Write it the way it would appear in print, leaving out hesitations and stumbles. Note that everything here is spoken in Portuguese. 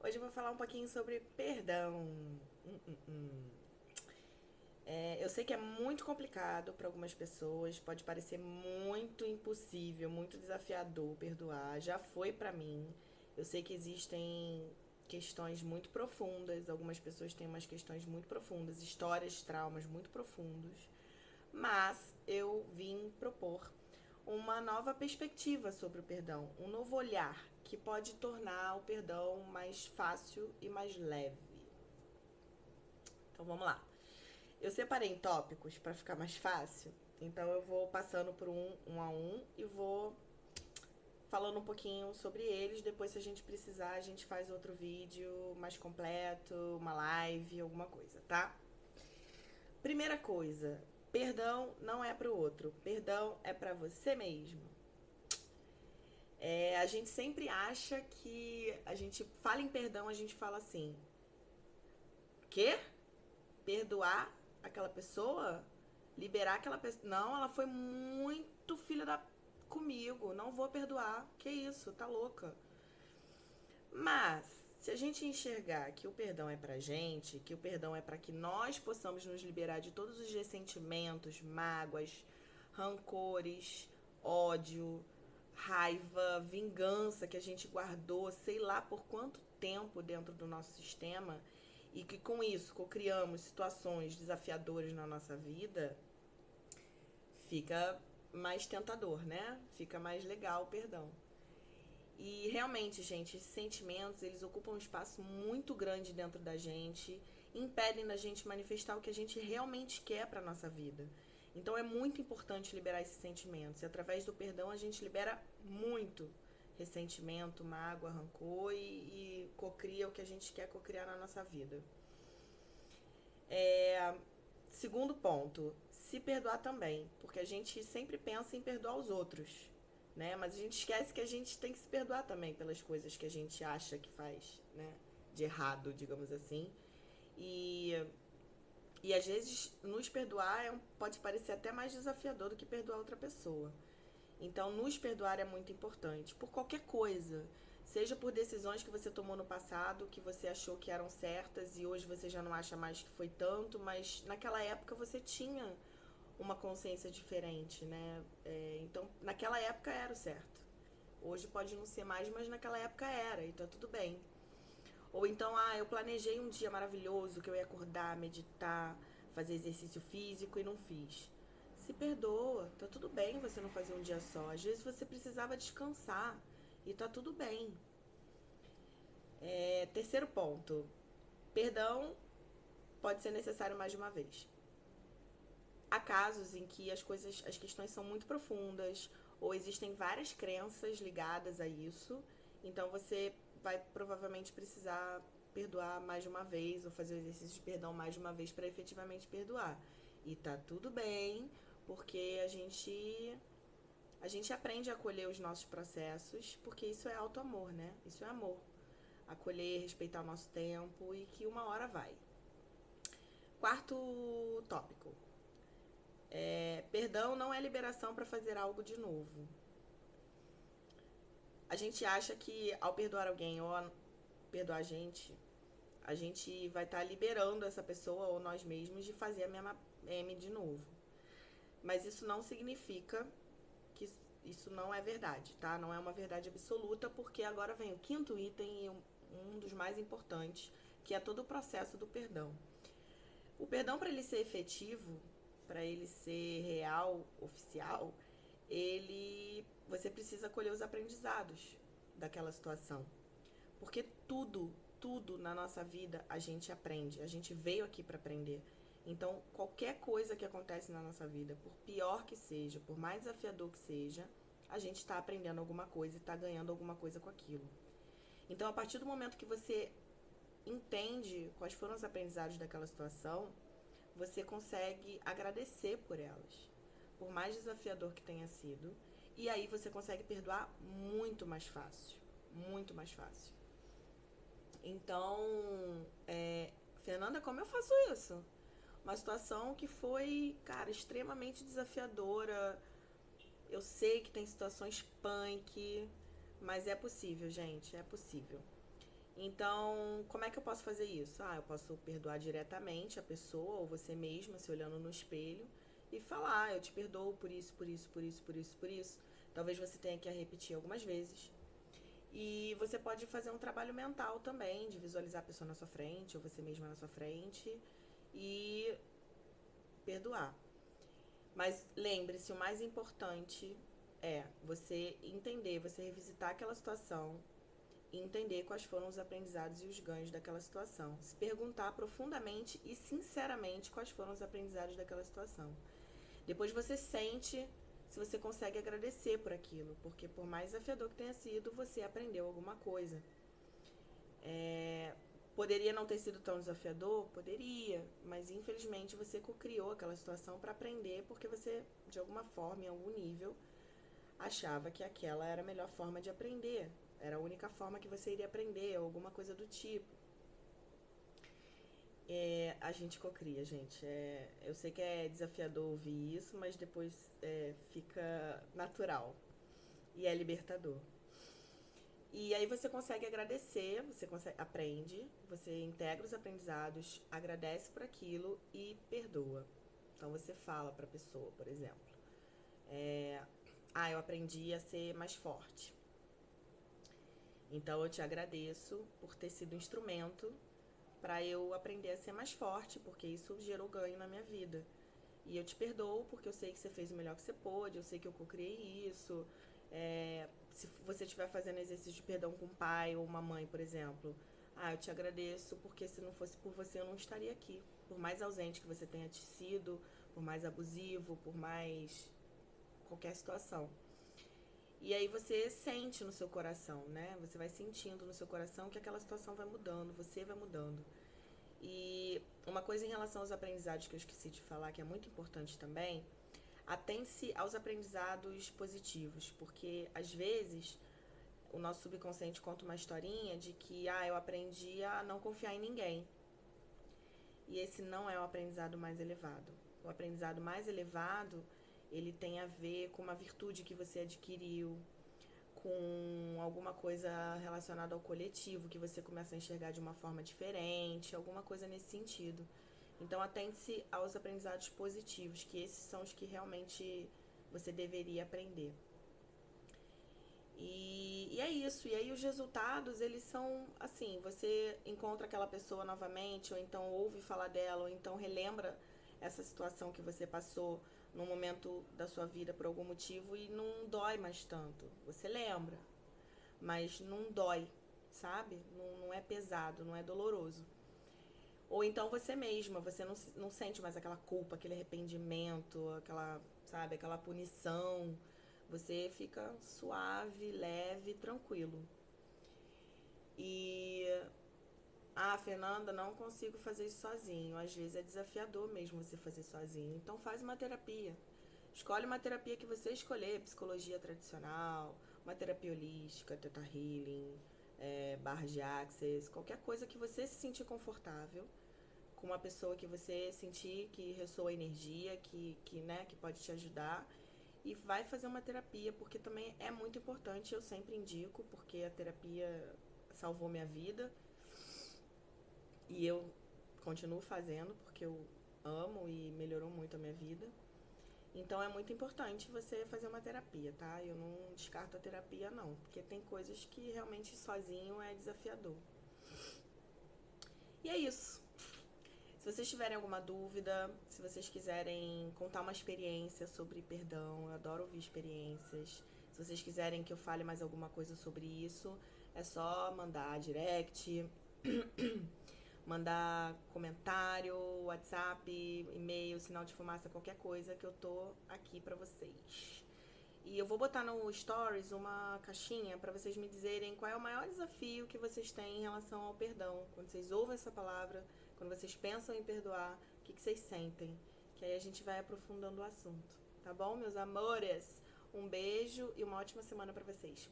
Hoje eu vou falar um pouquinho sobre perdão. Eu sei que é muito complicado para algumas pessoas, pode parecer muito impossível, muito desafiador perdoar. Já foi para mim. Eu sei que existem questões muito profundas, algumas pessoas têm umas questões muito profundas, histórias, traumas muito profundos, mas eu vim propor uma nova perspectiva sobre o perdão, um novo olhar que pode tornar o perdão mais fácil e mais leve. Então vamos lá. Eu separei em tópicos para ficar mais fácil, então eu vou passando por um a um e vou falando um pouquinho sobre eles. Depois, se a gente precisar, a gente faz outro vídeo mais completo, uma live, alguma coisa, tá? Primeira coisa, perdão não é pro outro, perdão é para você mesmo. A gente sempre acha que a gente fala em perdão, a gente fala assim: quê? Perdoar aquela pessoa? Liberar aquela pessoa? Não, ela foi muito filha da comigo, não vou perdoar. Que isso, tá louca? Mas se a gente enxergar que o perdão é pra gente, que o perdão é para que nós possamos nos liberar de todos os ressentimentos, mágoas, rancores, ódio, raiva, vingança que a gente guardou, sei lá por quanto tempo dentro do nosso sistema, e que com isso criamos situações desafiadoras na nossa vida, fica mais tentador, né? Fica mais legal o perdão. E realmente, gente, esses sentimentos, eles ocupam um espaço muito grande dentro da gente, impedem da gente manifestar o que a gente realmente quer para nossa vida. Então é muito importante liberar esses sentimentos. E através do perdão a gente libera muito ressentimento, mágoa, rancor e cocria o que a gente quer cocriar na nossa vida. Segundo ponto, se perdoar também, porque a gente sempre pensa em perdoar os outros, né? Mas a gente esquece que a gente tem que se perdoar também pelas coisas que a gente acha que faz, né? De errado, digamos assim. E, e às vezes nos perdoar pode parecer até mais desafiador do que perdoar outra pessoa. Então, nos perdoar é muito importante, por qualquer coisa. Seja por decisões que você tomou no passado, que você achou que eram certas e hoje você já não acha mais que foi tanto, mas naquela época você tinha uma consciência diferente, né? Então, naquela época era o certo. Hoje pode não ser mais, mas naquela época era, e tá tudo bem. Ou então, eu planejei um dia maravilhoso que eu ia acordar, meditar, fazer exercício físico e não fiz. Se perdoa, tá tudo bem você não fazer um dia só. Às vezes você precisava descansar e tá tudo bem. Terceiro ponto, perdão pode ser necessário mais de uma vez. Há casos em que as questões são muito profundas ou existem várias crenças ligadas a isso, então você vai provavelmente precisar perdoar mais de uma vez ou fazer o exercício de perdão mais de uma vez para efetivamente perdoar. E tá tudo bem, porque a gente aprende a acolher os nossos processos, porque isso é auto-amor, né? Isso é amor. Acolher, respeitar o nosso tempo e que uma hora vai. Quarto tópico. Perdão não é liberação para fazer algo de novo. A gente acha que ao perdoar alguém ou perdoar a gente vai estar liberando essa pessoa ou nós mesmos de fazer a mesma M de novo. Mas isso não significa que isso não é verdade, tá? Não é uma verdade absoluta, porque agora vem o quinto item e um dos mais importantes, que é todo o processo do perdão. O perdão, para ele ser efetivo, para ele ser real, oficial, você precisa colher os aprendizados daquela situação. Porque tudo na nossa vida a gente aprende. A gente veio aqui para aprender. Então, qualquer coisa que acontece na nossa vida, por pior que seja, por mais desafiador que seja, a gente está aprendendo alguma coisa e está ganhando alguma coisa com aquilo. Então, a partir do momento que você entende quais foram os aprendizados daquela situação, você consegue agradecer por elas, por mais desafiador que tenha sido, e aí você consegue perdoar muito mais fácil, muito mais fácil. Então, Fernanda, como eu faço isso? Uma situação que foi, cara, extremamente desafiadora. Eu sei que tem situações punk, mas é possível, gente, é possível. Então, como é que eu posso fazer isso? Ah, eu posso perdoar diretamente a pessoa ou você mesma, se olhando no espelho e falar: eu te perdoo por isso, por isso, por isso, por isso, por isso. Talvez você tenha que repetir algumas vezes. E você pode fazer um trabalho mental também, de visualizar a pessoa na sua frente, ou você mesma na sua frente, e perdoar. Mas lembre-se, o mais importante é você entender, você revisitar aquela situação e entender quais foram os aprendizados e os ganhos daquela situação. Se perguntar profundamente e sinceramente quais foram os aprendizados daquela situação. Depois você sente se você consegue agradecer por aquilo, porque por mais desafiador que tenha sido, você aprendeu alguma coisa. Poderia não ter sido tão desafiador? Poderia, mas infelizmente você co-criou aquela situação para aprender, porque você, de alguma forma, em algum nível, achava que aquela era a melhor forma de aprender. Era a única forma que você iria aprender, ou alguma coisa do tipo. A gente cocria, gente. Eu sei que é desafiador ouvir isso, mas depois fica natural. E é libertador. E aí você consegue agradecer, você consegue, aprende, você integra os aprendizados, agradece por aquilo e perdoa. Então você fala para a pessoa, por exemplo, eu aprendi a ser mais forte. Então eu te agradeço por ter sido um instrumento para eu aprender a ser mais forte, porque isso gerou ganho na minha vida. E eu te perdoo porque eu sei que você fez o melhor que você pôde, eu sei que eu co-criei isso. Se você estiver fazendo exercício de perdão com um pai ou uma mãe, por exemplo, eu te agradeço porque se não fosse por você eu não estaria aqui. Por mais ausente que você tenha sido, por mais abusivo, por mais qualquer situação. E aí você sente no seu coração, né? Você vai sentindo no seu coração que aquela situação vai mudando, você vai mudando. E uma coisa em relação aos aprendizados que eu esqueci de falar, que é muito importante também, atente-se aos aprendizados positivos, porque às vezes o nosso subconsciente conta uma historinha de que eu aprendi a não confiar em ninguém. E esse não é o aprendizado mais elevado. O aprendizado mais elevado, ele tem a ver com uma virtude que você adquiriu, com alguma coisa relacionada ao coletivo, que você começa a enxergar de uma forma diferente, alguma coisa nesse sentido. Então, atente-se aos aprendizados positivos, que esses são os que realmente você deveria aprender. E é isso. E aí os resultados, eles são assim, você encontra aquela pessoa novamente, ou então ouve falar dela, ou então relembra essa situação que você passou num momento da sua vida por algum motivo e não dói mais tanto. Você lembra, mas não dói, sabe? Não é pesado, não é doloroso. Ou então você mesma, você não sente mais aquela culpa, aquele arrependimento, aquela, sabe, aquela punição. Você fica suave, leve, tranquilo. E Fernanda, não consigo fazer isso sozinho. Às vezes é desafiador mesmo você fazer sozinho. Então faz uma terapia. Escolhe uma terapia que você escolher, psicologia tradicional, uma terapia holística, Theta Healing, barra de Access, qualquer coisa que você se sentir confortável, com uma pessoa que você sentir que ressoa energia, que pode te ajudar. E vai fazer uma terapia, porque também é muito importante, eu sempre indico, porque a terapia salvou minha vida. E eu continuo fazendo, porque eu amo e melhorou muito a minha vida. Então é muito importante você fazer uma terapia, tá? Eu não descarto a terapia não, porque tem coisas que realmente sozinho é desafiador. E é isso. Se vocês tiverem alguma dúvida, se vocês quiserem contar uma experiência sobre perdão, eu adoro ouvir experiências. Se vocês quiserem que eu fale mais alguma coisa sobre isso, é só mandar direct, mandar comentário, WhatsApp, e-mail, sinal de fumaça, qualquer coisa que eu tô aqui pra vocês. E eu vou botar no Stories uma caixinha pra vocês me dizerem qual é o maior desafio que vocês têm em relação ao perdão. Quando vocês ouvem essa palavra, quando vocês pensam em perdoar, o que vocês sentem? Que aí a gente vai aprofundando o assunto. Tá bom, meus amores? Um beijo e uma ótima semana pra vocês.